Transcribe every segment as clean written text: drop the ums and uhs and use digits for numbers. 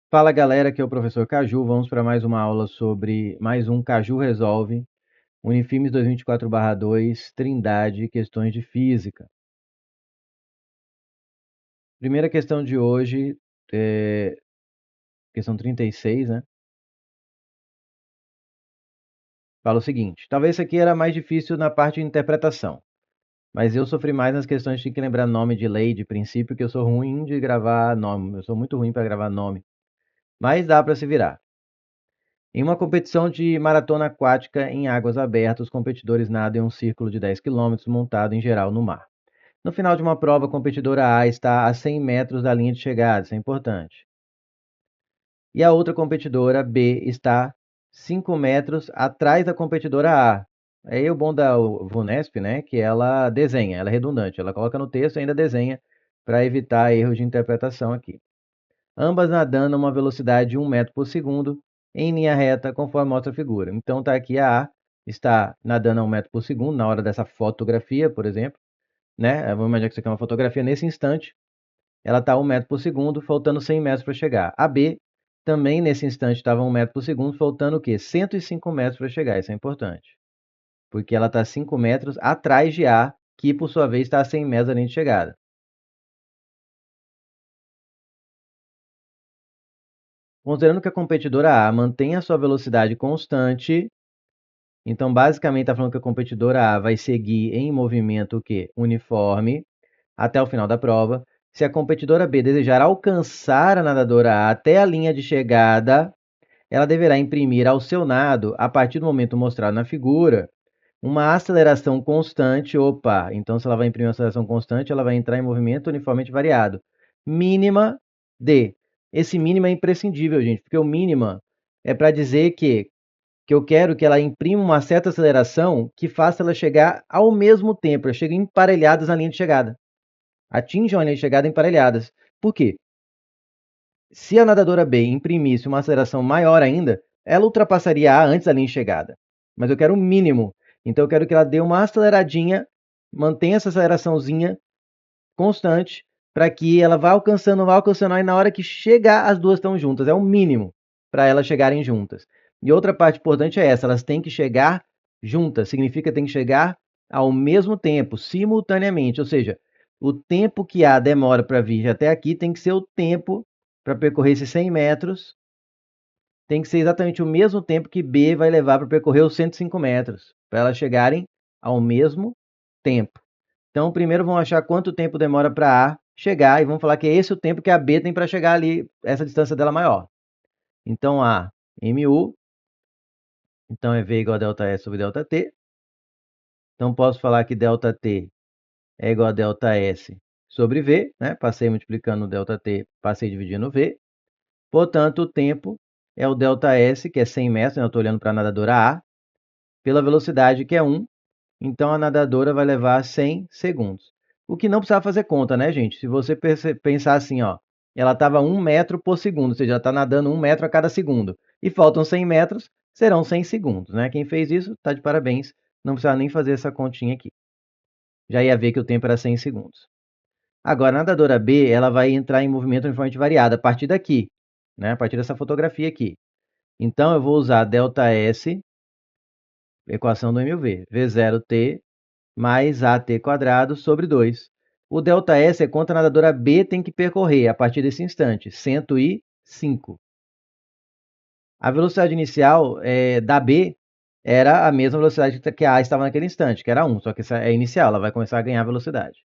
Fala galera, aqui é o professor Caju. Vamos para mais uma aula sobre mais um Caju Resolve, Unifilmes 2024/2, Trindade, questões de física. Primeira questão de hoje, questão 36, né? Fala o seguinte: talvez isso aqui era mais difícil na parte de interpretação, mas eu sofri mais nas questões de ter que lembrar nome de lei, de princípio, que eu sou ruim de gravar nome. Eu sou muito ruim para gravar nome, mas dá para se virar. Em uma competição de maratona aquática em águas abertas, os competidores nadam em um círculo de 10 quilômetros montado em geral no mar. No final de uma prova, a competidora A está a 100 metros da linha de chegada, isso é importante. E a outra competidora B está 5 metros atrás da competidora A. Aí o bom da VUNESP, né, que ela desenha, ela é redundante, ela coloca no texto e ainda desenha para evitar erros de interpretação aqui. Ambas nadando a uma velocidade de 1 metro por segundo, em linha reta, conforme mostra a figura. Então tá aqui a A está nadando a 1 metro por segundo, na hora dessa fotografia, por exemplo, né? Vamos imaginar que isso aqui é uma fotografia nesse instante. Ela está a 1 metro por segundo, faltando 100 metros para chegar. A B também nesse instante estava a 1 metro por segundo, faltando o quê? 105 metros para chegar. Isso é importante. Porque ela está a 5 metros atrás de A, que por sua vez está a 100 metros da linha de chegada. Considerando que a competidora A mantém a sua velocidade constante, então basicamente está falando que a competidora A vai seguir em movimento o quê? Uniforme até o final da prova. Se a competidora B desejar alcançar a nadadora A até a linha de chegada, ela deverá imprimir ao seu nado, a partir do momento mostrado na figura, uma aceleração constante. Opa, então se ela vai imprimir uma aceleração constante, ela vai entrar em movimento uniformemente variado. Mínima de. Esse mínimo é imprescindível, gente, porque o mínima é para dizer que eu quero que ela imprima uma certa aceleração que faça ela chegar ao mesmo tempo, elas cheguem emparelhadas na linha de chegada. Atinjam a linha de chegada emparelhadas. Por quê? Se a nadadora B imprimisse uma aceleração maior ainda, ela ultrapassaria A antes da linha de chegada. Mas eu quero o mínimo. Então eu quero que ela dê uma aceleradinha, mantenha essa aceleraçãozinha constante, para que ela vá alcançando, e na hora que chegar, as duas estão juntas. É o mínimo para elas chegarem juntas. E outra parte importante é essa: elas têm que chegar juntas. Significa que tem que chegar ao mesmo tempo, simultaneamente. Ou seja, o tempo que A demora para vir até aqui tem que ser o tempo para percorrer esses 100 metros, tem que ser exatamente o mesmo tempo que B vai levar para percorrer os 105 metros, para elas chegarem ao mesmo tempo. Então, primeiro vamos achar quanto tempo demora para A chegar e vamos falar que é esse o tempo que a B tem para chegar ali, essa distância dela maior. Então, A, MU, então é V igual a ΔS sobre ΔT. Então, posso falar que ΔT é igual a ΔS sobre V, né? Passei multiplicando o ΔT, passei dividindo V. Portanto, o tempo é o ΔS, que é 100 metros, né? Eu estou olhando para a nadadora A, pela velocidade, que é 1. Então, a nadadora vai levar 100 segundos. O que não precisava fazer conta, né, gente? Se você pensar assim, ó, ela estava 1 metro por segundo, ou seja, ela está nadando 1 metro a cada segundo. E faltam 100 metros, serão 100 segundos, né? Quem fez isso, está de parabéns. Não precisava nem fazer essa continha aqui. Já ia ver que o tempo era 100 segundos. Agora, a nadadora B, ela vai entrar em movimento uniformemente variado a partir daqui, né? A partir dessa fotografia aqui. Então, eu vou usar ΔS, equação do MV, V0T mais AT quadrado sobre 2. O ΔS é quanto a nadadora B tem que percorrer a partir desse instante, 105. A velocidade inicial da B era a mesma velocidade que a A estava naquele instante, que era 1, só que essa é inicial, ela vai começar a ganhar velocidade.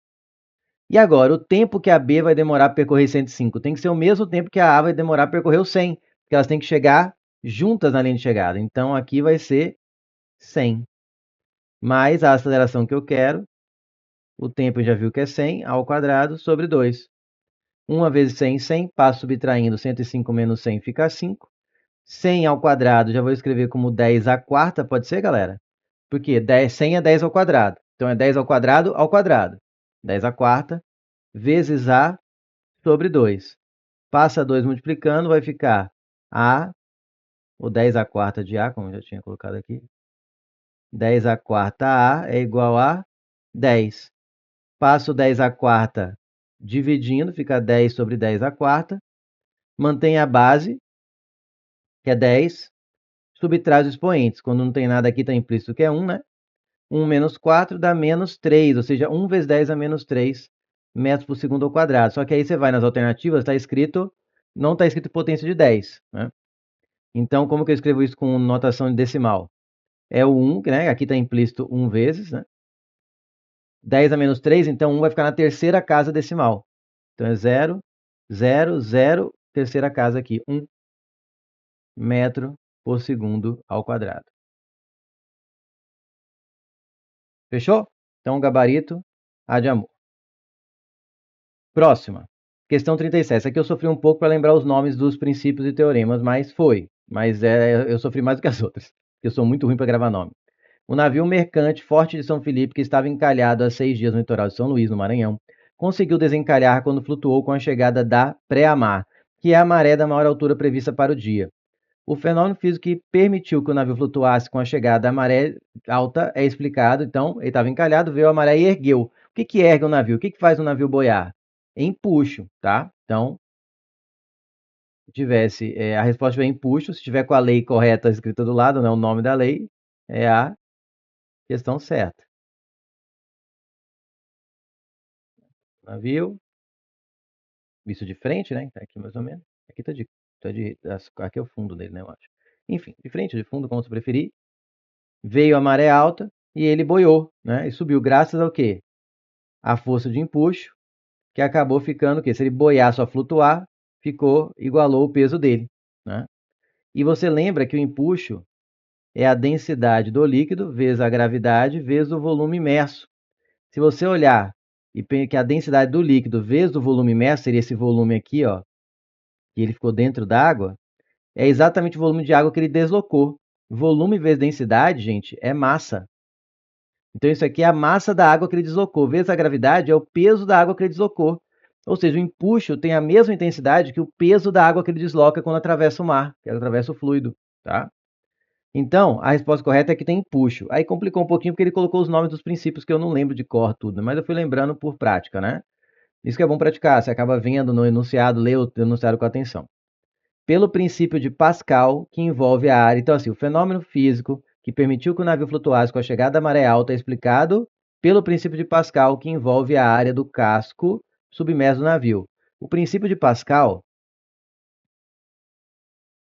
E agora, o tempo que a B vai demorar para percorrer 105 tem que ser o mesmo tempo que a A vai demorar para percorrer o 100, porque elas têm que chegar juntas na linha de chegada. Então, aqui vai ser 100, mais a aceleração que eu quero, o tempo já viu que é 100 ao quadrado sobre 2. 1 vezes 100, 100, passo subtraindo 105 menos 100 fica 5. 100 ao quadrado já vou escrever como 10 à quarta, pode ser, galera? Porque 100 é 10 ao quadrado. Então é 10 ao quadrado ao quadrado. 10 à quarta vezes A sobre 2. Passa 2 multiplicando, vai ficar A, ou 10 à quarta de A, como eu já tinha colocado aqui. 10 à quarta A é igual a 10. Passo 10 à quarta dividindo, fica 10 sobre 10 à quarta, mantém a base, que é 10, subtrai os expoentes. Quando não tem nada aqui, está implícito que é 1, né? 1 menos 4 dá menos 3, ou seja, 1 vezes 10 dá menos 3 metros por segundo ao quadrado. Só que aí você vai nas alternativas, está escrito, não está escrito potência de 10, né? Então, como que eu escrevo isso com notação de decimal? É o 1, né? Aqui está implícito 1 vezes, né? 10 a menos 3, então 1 vai ficar na terceira casa decimal. Então é 0, 0, 0, terceira casa aqui, 1 metro por segundo ao quadrado. Fechou? Então, gabarito, A de amor. Próxima. Questão 37. Essa aqui eu sofri um pouco para lembrar os nomes dos princípios e teoremas, mas foi. Mas eu sofri mais do que as outras, porque eu sou muito ruim para gravar nome. O navio mercante Forte de São Felipe, que estava encalhado há 6 dias no litoral de São Luís, no Maranhão, conseguiu desencalhar quando flutuou com a chegada da pré-amar, que é a maré da maior altura prevista para o dia. O fenômeno físico que permitiu que o navio flutuasse com a chegada da maré alta é explicado. Então, ele estava encalhado, veio a maré e ergueu. O que ergue o navio? O que faz o navio boiar? Empuxo, tá? Então, se tivesse, a resposta é empuxo. Se tiver com a lei correta escrita do lado, né, o nome da lei, é a questão certa. Navio, visto de frente, né? Aqui mais ou menos. Aqui aqui é o fundo dele, né, eu acho. Enfim, de frente, de fundo, como você preferir. Veio a maré alta e ele boiou, né? E subiu graças ao quê? A força de empuxo, que acabou ficando o quê? Se ele boiar só flutuar, igualou o peso dele, né? E você lembra que o empuxo é a densidade do líquido vezes a gravidade vezes o volume imerso. Se você olhar e que a densidade do líquido vezes o volume imerso seria esse volume aqui, ó, que ele ficou dentro da água, é exatamente o volume de água que ele deslocou. Volume vezes densidade, gente, é massa. Então, isso aqui é a massa da água que ele deslocou, vezes a gravidade é o peso da água que ele deslocou. Ou seja, o empuxo tem a mesma intensidade que o peso da água que ele desloca quando atravessa o mar, que atravessa o fluido, tá? Então, a resposta correta é que tem empuxo. Aí complicou um pouquinho porque ele colocou os nomes dos princípios que eu não lembro de cor tudo, mas eu fui lembrando por prática, né? Isso que é bom praticar, você acaba vendo no enunciado, lê o enunciado com atenção. Pelo princípio de Pascal, que envolve a área. Então, assim, o fenômeno físico que permitiu que o navio flutuasse com a chegada da maré alta é explicado pelo princípio de Pascal, que envolve a área do casco submerso do navio. O princípio de Pascal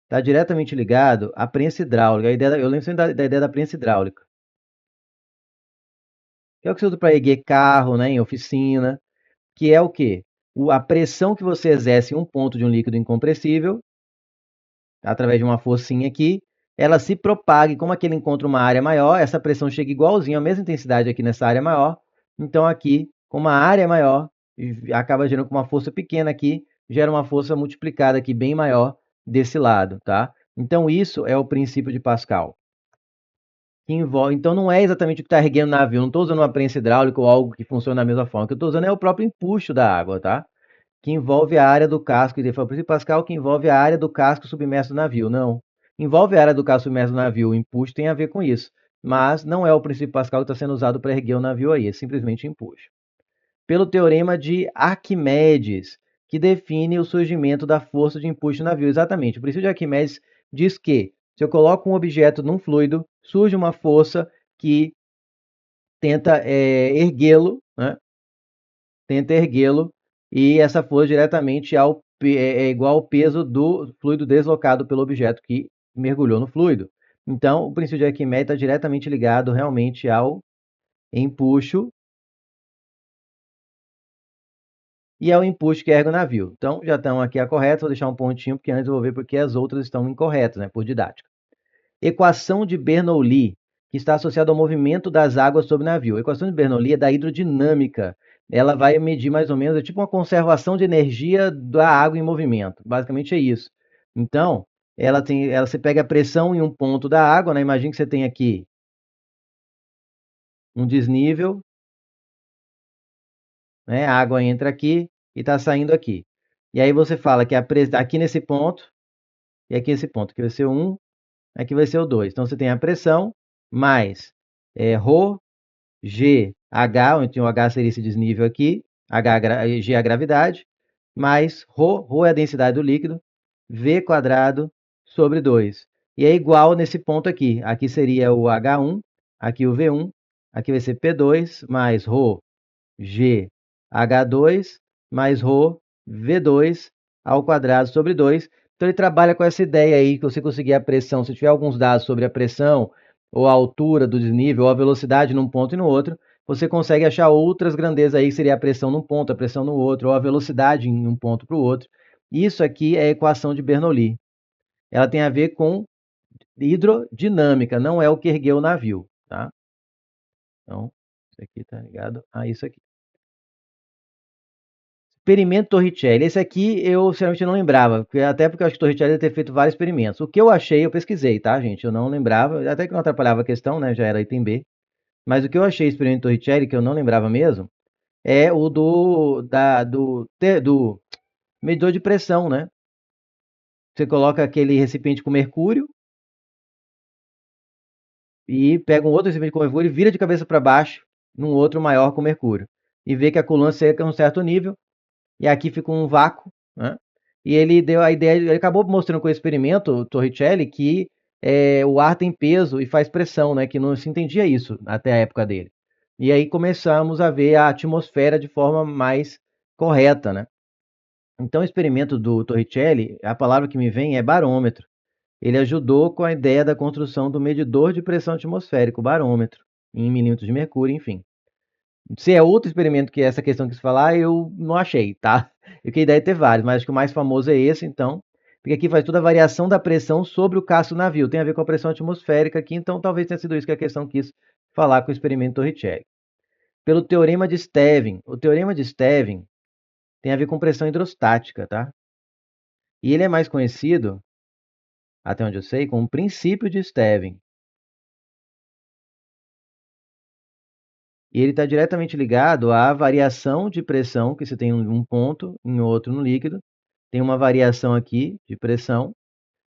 está diretamente ligado à prensa hidráulica. Eu lembro sempre da ideia da prensa hidráulica, que é o que se usa para erguer carro, né, em oficina, que é o quê? A pressão que você exerce em um ponto de um líquido incompressível através de uma forcinha aqui, ela se propaga, e como aqui ele encontra uma área maior, essa pressão chega igualzinho, a mesma intensidade aqui nessa área maior, então aqui, como a área é maior, acaba gerando com uma força pequena aqui, gera uma força multiplicada aqui bem maior desse lado, tá? Então isso é o princípio de Pascal. Então não é exatamente o que está erguendo o navio, não estou usando uma prensa hidráulica ou algo que funciona da mesma forma, o que eu estou usando é o próprio empuxo da água, tá? Que envolve a área do casco, ele foi o princípio Pascal que envolve a área do casco submerso do navio. Não. Envolve a área do casco submerso do navio, o empuxo tem a ver com isso. Mas não é o princípio Pascal que está sendo usado para erguer o navio aí, é simplesmente empuxo. Pelo teorema de Arquimedes, que define o surgimento da força de empuxo do navio. Exatamente. O princípio de Arquimedes diz que se eu coloco um objeto num fluido, surge uma força que tenta erguê-lo, né? Tenta erguê-lo, e essa força diretamente é igual ao peso do fluido deslocado pelo objeto que mergulhou no fluido. Então, o princípio de Arquimedes está diretamente ligado realmente ao empuxo e ao empuxo que ergue o navio. Então, já estão aqui a correta, vou deixar um pontinho, porque antes eu vou ver porque as outras estão incorretas, né, por didática. Equação de Bernoulli, que está associada ao movimento das águas sobre o navio. A equação de Bernoulli é da hidrodinâmica. Ela vai medir mais ou menos, é tipo uma conservação de energia da água em movimento. Basicamente é isso. Então, você pega a pressão em um ponto da água, né? Imagina que você tem aqui um desnível, né? A água entra aqui e está saindo aqui. E aí você fala que aqui nesse ponto e aqui nesse ponto, que vai ser o 1, aqui vai ser o 2. Então você tem a pressão mais ρ GH, onde o H seria esse desnível aqui, G é a gravidade, mais ρ é a densidade do líquido, V² sobre 2. E é igual nesse ponto aqui. Aqui seria o H1, aqui o V1, aqui vai ser P2 mais ρ G H2 mais ρ V2 ao quadrado sobre 2. Então ele trabalha com essa ideia aí que você conseguir a pressão, se tiver alguns dados sobre a pressão, ou a altura do desnível, ou a velocidade num ponto e no outro, você consegue achar outras grandezas aí, que seria a pressão num ponto, a pressão no outro, ou a velocidade em um ponto para o outro. Isso aqui é a equação de Bernoulli. Ela tem a ver com hidrodinâmica, não é o que ergueu o navio, tá? Então, isso aqui tá ligado a isso aqui. Experimento Torricelli. Esse aqui eu sinceramente não lembrava, até porque eu acho que Torricelli deve ter feito vários experimentos. O que eu achei, eu pesquisei, tá, gente? Eu não lembrava, até que não atrapalhava a questão, né? Já era item B. Mas o que eu achei experimento Torricelli, que eu não lembrava mesmo, é o do medidor de pressão, né? Você coloca aquele recipiente com mercúrio e pega um outro recipiente com mercúrio e vira de cabeça para baixo num outro maior com mercúrio. E vê que a coluna seca a um certo nível e aqui fica um vácuo, né? E ele deu a ideia, ele acabou mostrando com o experimento, o Torricelli, que o ar tem peso e faz pressão, né? Que não se entendia isso até a época dele. E aí começamos a ver a atmosfera de forma mais correta, né? Então, o experimento do Torricelli, a palavra que me vem é barômetro. Ele ajudou com a ideia da construção do medidor de pressão atmosférica, o barômetro, em milímetros de mercúrio, enfim. Se é outro experimento que essa questão que se falar, eu não achei, tá? Eu queria ideia de ter vários, mas acho que o mais famoso é esse, então. Porque aqui faz toda a variação da pressão sobre o casco do navio. Tem a ver com a pressão atmosférica aqui, então talvez tenha sido isso que a questão quis falar com o experimento Torricelli. Pelo teorema de Stevin. O teorema de Stevin tem a ver com pressão hidrostática, tá? E ele é mais conhecido, até onde eu sei, como o princípio de Stevin. E ele está diretamente ligado à variação de pressão, que você tem um ponto, em outro no líquido, tem uma variação aqui de pressão,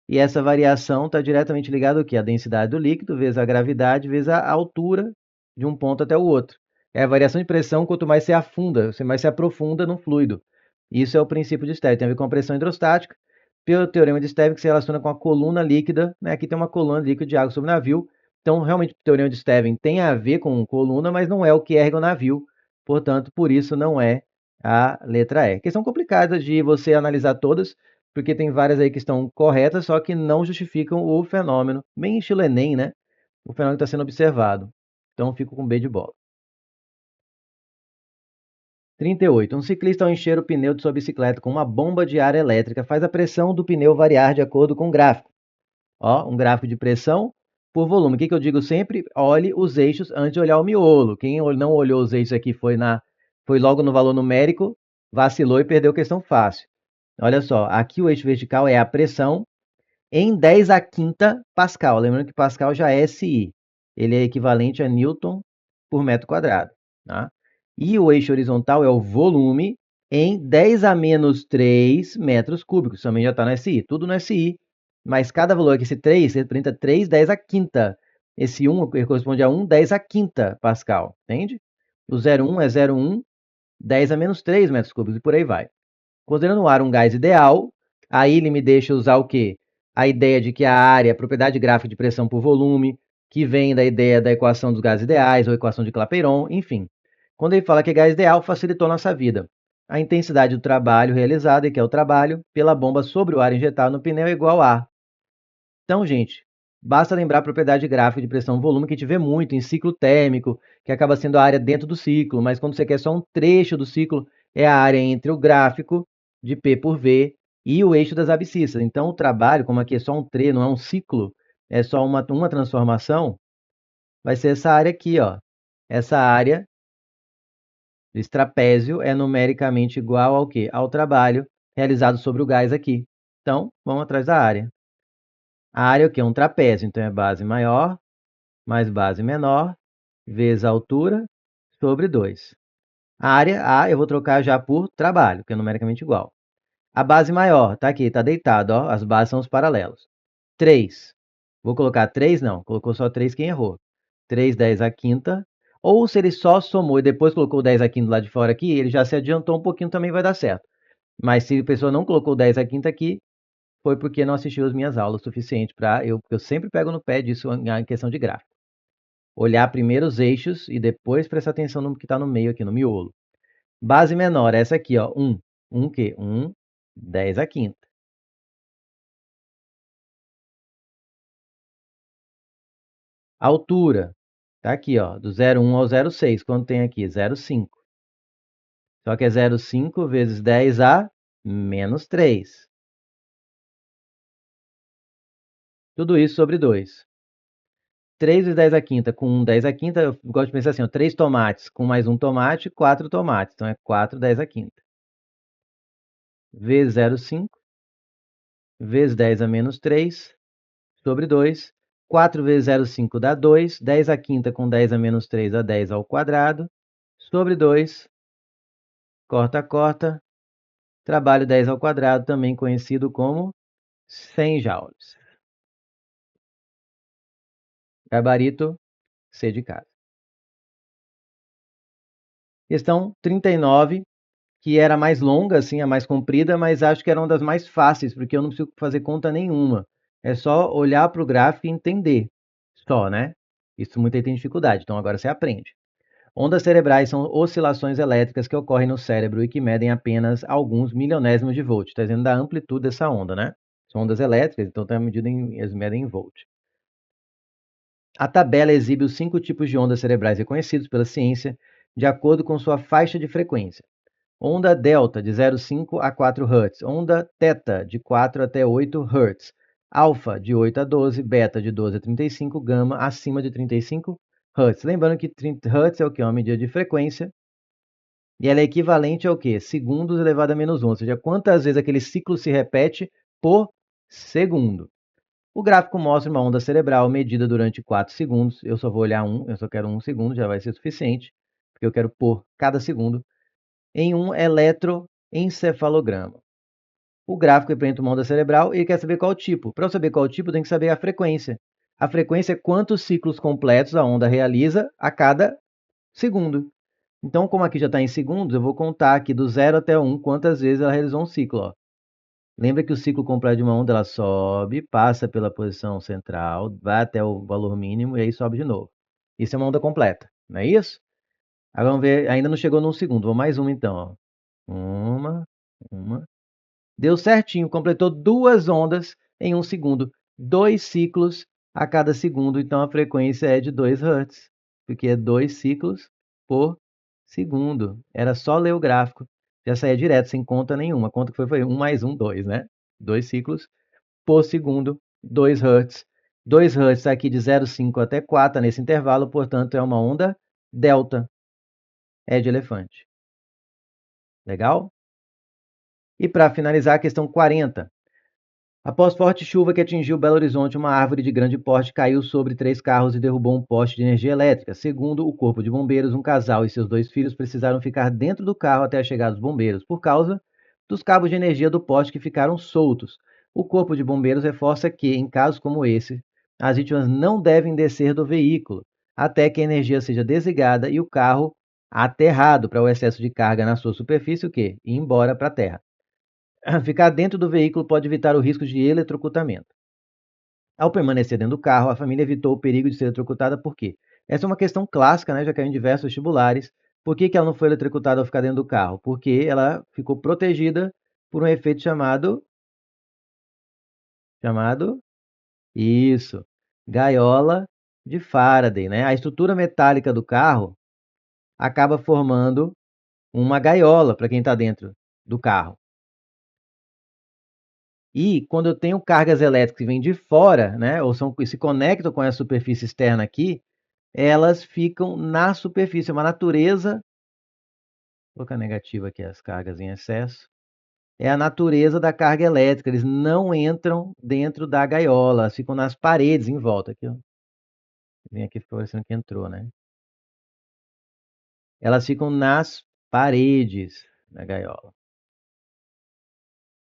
e essa variação está diretamente ligada ao quê? A densidade do líquido, vezes a gravidade, vezes a altura de um ponto até o outro. É a variação de pressão, quanto mais você afunda, você mais se aprofunda no fluido. Isso é o princípio de Stevin, tem a ver com a pressão hidrostática, pelo teorema de Stevin, que se relaciona com a coluna líquida, né? Aqui tem uma coluna líquida de água sobre o navio, então realmente o teorema de Stevin tem a ver com coluna, mas não é o que ergue o navio, portanto, por isso não é a letra E. Questão complicada de você analisar todas, porque tem várias aí que estão corretas, só que não justificam o fenômeno, bem estilo Enem, né? O fenômeno está sendo observado. Então, fico com B de bola. 38. Um ciclista, ao encher o pneu de sua bicicleta com uma bomba de ar elétrica, faz a pressão do pneu variar de acordo com o gráfico. Ó, um gráfico de pressão por volume. O que eu digo sempre? Olhe os eixos antes de olhar o miolo. Quem não olhou os eixos aqui foi logo no valor numérico, vacilou e perdeu questão fácil. Olha só, aqui o eixo vertical é a pressão em 10 a quinta Pascal. Lembrando que Pascal já é SI. Ele é equivalente a Newton por metro quadrado. Tá? E o eixo horizontal é o volume em 10 a menos 3 metros cúbicos. Também já está no SI. Tudo no SI. Mas cada valor aqui, esse 3, representa 3, 10 a quinta. Esse 1 corresponde a 1, 10 a quinta Pascal. Entende? O 0,1 é 0,1, 10 a menos 3 metros cúbicos e por aí vai. Considerando o ar um gás ideal, aí ele me deixa usar o quê? A ideia de que a área, a propriedade gráfica de pressão por volume, que vem da ideia da equação dos gases ideais, ou equação de Clapeyron, enfim. Quando ele fala que é gás ideal, facilitou nossa vida. A intensidade do trabalho realizado, que é o trabalho, pela bomba sobre o ar injetado no pneu é igual a. Então, gente, basta lembrar a propriedade gráfica de pressão-volume que a gente vê muito em ciclo térmico, que acaba sendo a área dentro do ciclo, mas quando você quer só um trecho do ciclo, é a área entre o gráfico de P por V e o eixo das abscissas. Então, o trabalho, como aqui é só um trecho, não é um ciclo, é só uma transformação, vai ser essa área aqui, ó. Essa área desse trapézio é numericamente igual ao quê? Ao trabalho realizado sobre o gás aqui. Então, vamos atrás da área. A área é o quê? Um trapézio, então é base maior mais base menor vezes a altura sobre 2. A área A eu vou trocar já por trabalho, que é numericamente igual. A base maior, tá aqui, tá deitado, ó, as bases são os paralelos. 3. Vou colocar 3? Não, colocou só 3 quem errou. 3, 10 a quinta. Ou se ele só somou e depois colocou 10 a quinta lá de fora aqui, ele já se adiantou um pouquinho, também vai dar certo. Mas se a pessoa não colocou 10 a quinta aqui, foi porque não assistiu as minhas aulas o suficiente para eu sempre pego no pé disso em questão de gráfico. Olhar primeiro os eixos e depois prestar atenção no que está no meio aqui, no miolo. Base menor, essa aqui, ó, 1. 1 o quê? 1, 10 à quinta. Altura, tá aqui, ó, do 0,1 ao 0,6. Quanto tem aqui? 0,5. Só que é 0,5 vezes 10 a menos 3. Tudo isso sobre 2. 3 vezes 10 à quinta com 1, 10 à quinta, eu gosto de pensar assim, ó, 3 tomates com mais um tomate, 4 tomates. Então é 4, 10 à quinta. Vezes 0,5, vezes 10 a menos 3, sobre 2. 4 vezes 0,5 dá 2. 10 à quinta com 10 a menos 3 dá 10 ao quadrado. Sobre 2. Corta, corta. Trabalho 10 ao quadrado, também conhecido como 100 joules. Gabarito C de casa. Questão 39, que era mais longa, assim, a mais comprida, mas acho que era uma das mais fáceis, porque eu não preciso fazer conta nenhuma. É só olhar para o gráfico e entender. Só, né? Isso muita gente tem dificuldade, então agora você aprende. Ondas cerebrais são oscilações elétricas que ocorrem no cérebro e que medem apenas alguns milionésimos de volt. Está dizendo da amplitude dessa onda, né? São ondas elétricas, então tá medida eles medem em volt. A tabela exibe os 5 tipos de ondas cerebrais reconhecidos pela ciência, de acordo com sua faixa de frequência. Onda delta, de 0,5 a 4 Hz. Onda teta, de 4 até 8 Hz. Alfa, de 8 a 12. Beta, de 12 a 35. Gama, acima de 35 Hz. Lembrando que 30 Hz é o que? Uma medida de frequência. E ela é equivalente ao quê? Segundos elevado a menos 1. Ou seja, quantas vezes aquele ciclo se repete por segundo. O gráfico mostra uma onda cerebral medida durante 4 segundos. Eu só vou olhar um, eu só quero 1 segundo, já vai ser suficiente, porque eu quero pôr cada segundo em um eletroencefalograma. O gráfico representa uma onda cerebral e ele quer saber qual o tipo. Para eu saber qual o tipo, tem que saber a frequência. A frequência é quantos ciclos completos a onda realiza a cada segundo. Então, como aqui já está em segundos, eu vou contar aqui do 0 até 1 quantas vezes ela realizou um ciclo. Ó. Lembra que o ciclo completo de uma onda ela sobe, passa pela posição central, vai até o valor mínimo e aí sobe de novo. Isso é uma onda completa, não é isso? Agora vamos ver, ainda não chegou num segundo. Vou mais uma então. Ó. Uma. Deu certinho, completou 2 ondas em 1 segundo. 2 ciclos a cada segundo, então a frequência é de 2 Hz, porque é 2 ciclos por segundo. Era só ler o gráfico, já saía direto, sem conta nenhuma. A conta que foi 1 mais 1, 2, né? 2 ciclos por segundo, 2 Hz. 2 Hz está aqui de 0,5 até 4 nesse intervalo, portanto é uma onda delta. É de elefante. Legal? E para finalizar, a questão 40. Após forte chuva que atingiu Belo Horizonte, uma árvore de grande porte caiu sobre 3 carros e derrubou um poste de energia elétrica. Segundo o Corpo de Bombeiros, um casal e seus 2 filhos precisaram ficar dentro do carro até a chegada dos bombeiros, por causa dos cabos de energia do poste que ficaram soltos. O Corpo de Bombeiros reforça que, em casos como esse, as vítimas não devem descer do veículo até que a energia seja desligada e o carro aterrado para o excesso de carga na sua superfície, o quê? Ir embora para a terra. Ficar dentro do veículo pode evitar o risco de eletrocutamento. Ao permanecer dentro do carro, a família evitou o perigo de ser eletrocutada por quê? Essa é uma questão clássica, né? Já caiu em diversos vestibulares. Por que ela não foi eletrocutada ao ficar dentro do carro? Porque ela ficou protegida por um efeito chamado isso, gaiola de Faraday, né? A estrutura metálica do carro acaba formando uma gaiola para quem está dentro do carro. E quando eu tenho cargas elétricas que vêm de fora, né, ou se conectam com a superfície externa aqui, elas ficam na superfície. É uma natureza. Vou colocar negativa aqui as cargas em excesso. É a natureza da carga elétrica. Eles não entram dentro da gaiola, elas ficam nas paredes em volta. Aqui, ó. Vem aqui, ficou parecendo que entrou, né? Elas ficam nas paredes da gaiola.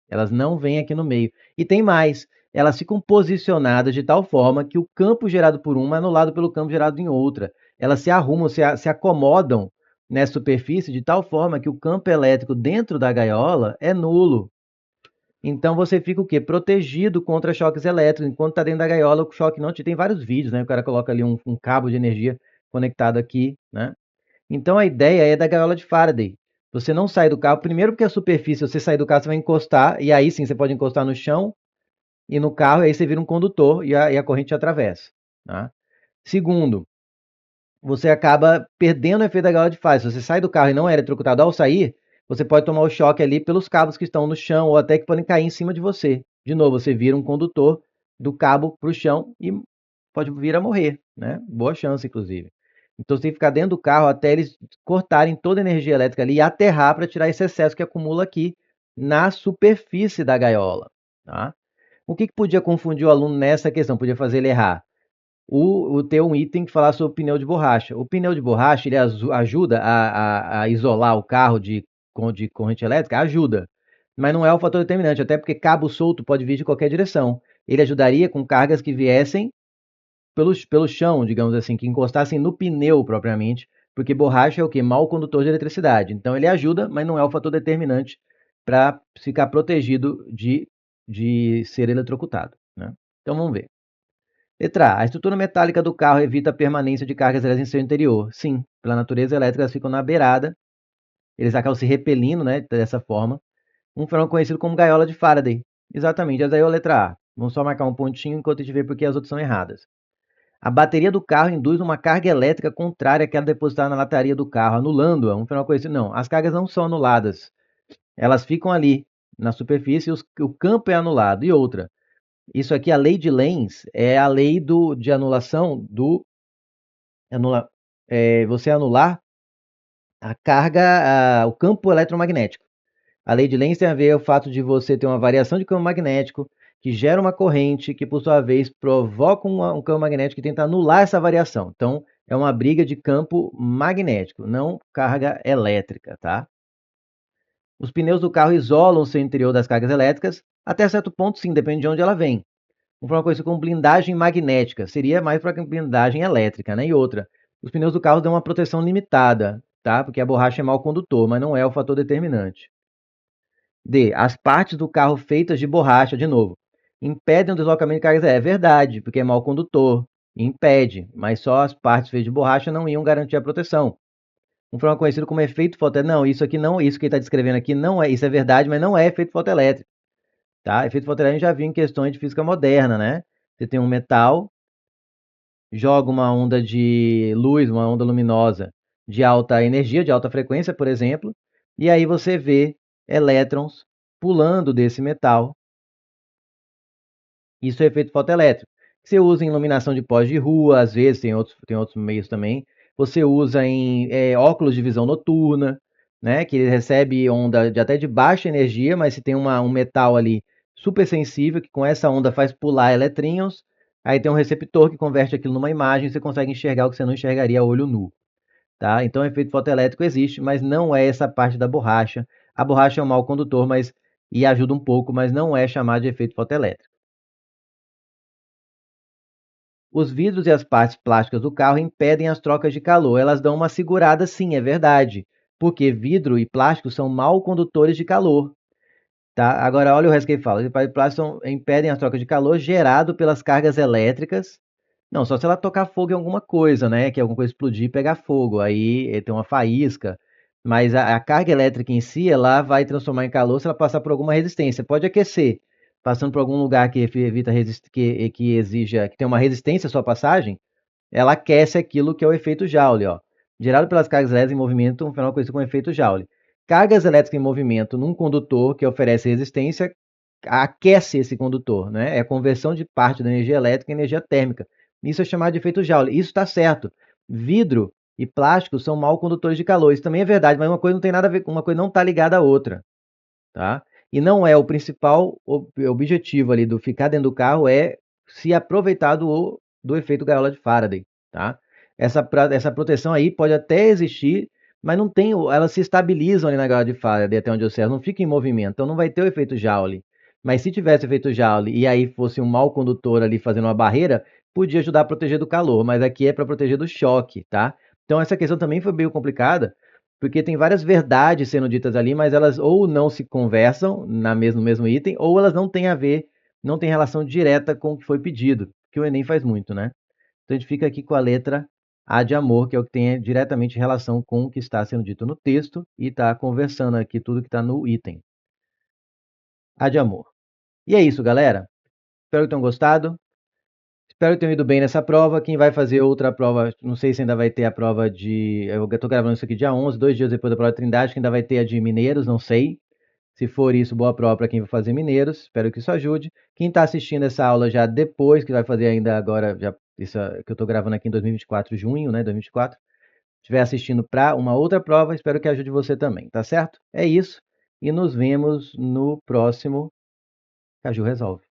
Elas não vêm aqui no meio. E tem mais, elas ficam posicionadas de tal forma que o campo gerado por uma é anulado pelo campo gerado em outra. Elas se arrumam, se acomodam nessa superfície de tal forma que o campo elétrico dentro da gaiola é nulo. Então você fica o quê? Protegido contra choques elétricos. Enquanto está dentro da gaiola, o choque não te... Tem vários vídeos, né? O cara coloca ali um cabo de energia conectado aqui, né? Então a ideia é da gaiola de Faraday. Você não sai do carro, primeiro porque a superfície, você sair do carro, você vai encostar, e aí sim você pode encostar no chão e no carro, e aí você vira um condutor e a corrente te atravessa. Tá? Segundo, você acaba perdendo o efeito da gaiola de Faraday. Se você sai do carro e não é eletrocutado ao sair, você pode tomar o choque ali pelos cabos que estão no chão ou até que podem cair em cima de você. De novo, você vira um condutor do cabo para o chão e pode vir a morrer, né? Boa chance, inclusive. Então você tem que ficar dentro do carro até eles cortarem toda a energia elétrica ali e aterrar para tirar esse excesso que acumula aqui na superfície da gaiola. Tá? O que podia confundir o aluno nessa questão? Podia fazer ele errar ter um item que falar sobre o pneu de borracha. O pneu de borracha ele ajuda a isolar o carro de corrente elétrica? Ajuda. Mas não é o fator determinante, até porque cabo solto pode vir de qualquer direção. Ele ajudaria com cargas que viessem pelo chão, digamos assim, que encostassem no pneu propriamente, porque borracha é o que? Mau condutor de eletricidade. Então ele ajuda, mas não é o fator determinante para ficar protegido de ser eletrocutado. Né? Então vamos ver. Letra A. A estrutura metálica do carro evita a permanência de cargas elétricas em seu interior. Sim, pela natureza elétrica, elas ficam na beirada, eles acabam se repelindo, né, dessa forma. Um fenômeno conhecido como gaiola de Faraday. Exatamente, essa aí é a letra A. Vamos só marcar um pontinho enquanto a gente vê porque as outras são erradas. A bateria do carro induz uma carga elétrica contrária àquela depositada na lataria do carro, anulando-a. Um fenômeno conhecido. Não, as cargas não são anuladas. Elas ficam ali na superfície e o campo é anulado. E outra, isso aqui, a lei de Lenz, é a lei de anulação do você anular a carga, o campo eletromagnético. A lei de Lenz tem a ver com o fato de você ter uma variação de campo magnético que gera uma corrente que, por sua vez, provoca um campo magnético que tenta anular essa variação. Então, é uma briga de campo magnético, não carga elétrica, tá? Os pneus do carro isolam o seu interior das cargas elétricas, até certo ponto, sim, depende de onde ela vem. Uma coisa como blindagem magnética, seria mais para blindagem elétrica, né? E outra, os pneus do carro dão uma proteção limitada, tá? Porque a borracha é mau condutor, mas não é o fator determinante. D. As partes do carro feitas de borracha, de novo, impedem o deslocamento de cargas. É verdade, porque é mau condutor, impede, mas só as partes feitas de borracha não iam garantir a proteção. Um problema conhecido como efeito fotoelétrico. Não, isso aqui não, isso que ele está descrevendo aqui não é, isso é verdade, mas não é efeito fotoelétrico. Tá? Efeito fotoelétrico a gente já viu em questões de física moderna, né? Você tem um metal, joga uma onda de luz, uma onda luminosa de alta energia, de alta frequência, por exemplo, e aí você vê elétrons pulando desse metal. Isso é efeito fotoelétrico. Você usa em iluminação de pós de rua, às vezes tem outros meios também. Você usa em óculos de visão noturna, né, que ele recebe onda até de baixa energia, mas se tem um metal ali super sensível, que com essa onda faz pular elétrons, aí tem um receptor que converte aquilo numa imagem e você consegue enxergar o que você não enxergaria a olho nu. Tá? Então, o efeito fotoelétrico existe, mas não é essa parte da borracha. A borracha é um mau condutor, e ajuda um pouco, mas não é chamado de efeito fotoelétrico. Os vidros e as partes plásticas do carro impedem as trocas de calor. Elas dão uma segurada, sim, é verdade, porque vidro e plástico são mal condutores de calor. Tá? Agora, olha o resto que ele fala. Os vidros e plástico impedem as trocas de calor gerado pelas cargas elétricas. Não, só se ela tocar fogo em alguma coisa, né? Que alguma coisa explodir e pegar fogo. Aí tem uma faísca. Mas a carga elétrica em si, ela vai transformar em calor se ela passar por alguma resistência. Pode aquecer, passando por algum lugar que evita que exija, que tem uma resistência à sua passagem, ela aquece aquilo que é o efeito Joule, ó. Gerado pelas cargas elétricas em movimento, um fenômeno conhecido como efeito Joule. Cargas elétricas em movimento num condutor que oferece resistência aquece esse condutor, né? É a conversão de parte da energia elétrica em energia térmica. Isso é chamado de efeito Joule. Isso está certo. Vidro e plástico são mal condutores de calor. Isso também é verdade, mas uma coisa não tem nada a ver, uma coisa não está ligada à outra, tá? E não é o principal objetivo ali do ficar dentro do carro é se aproveitar do efeito gaiola de Faraday, tá? Essa proteção aí pode até existir, mas não tem, elas se estabilizam ali na gaiola de Faraday até onde eu sei, elas não ficam em movimento, então não vai ter o efeito Joule. Mas se tivesse efeito Joule e aí fosse um mau condutor ali fazendo uma barreira, podia ajudar a proteger do calor, mas aqui é para proteger do choque, tá? Então essa questão também foi meio complicada, porque tem várias verdades sendo ditas ali, mas elas ou não se conversam no mesmo item, ou elas não têm a ver, não têm relação direta com o que foi pedido, que o Enem faz muito, né? Então a gente fica aqui com a letra A de amor, que é o que tem diretamente relação com o que está sendo dito no texto e está conversando aqui tudo que está no item. A de amor. E é isso, galera. Espero que tenham gostado. Espero que tenham ido bem nessa prova. Quem vai fazer outra prova, não sei se ainda vai ter a prova de. Eu estou gravando isso aqui dia 11, 2 dias depois da prova de Trindade, que ainda vai ter a de Mineiros, não sei. Se for isso, boa prova para quem vai fazer Mineiros. Espero que isso ajude. Quem está assistindo essa aula já depois, que vai fazer ainda agora, já, isso que eu estou gravando aqui em 2024, junho, né? 2024. Estiver assistindo para uma outra prova, espero que ajude você também, tá certo? É isso. E nos vemos no próximo Caju Resolve.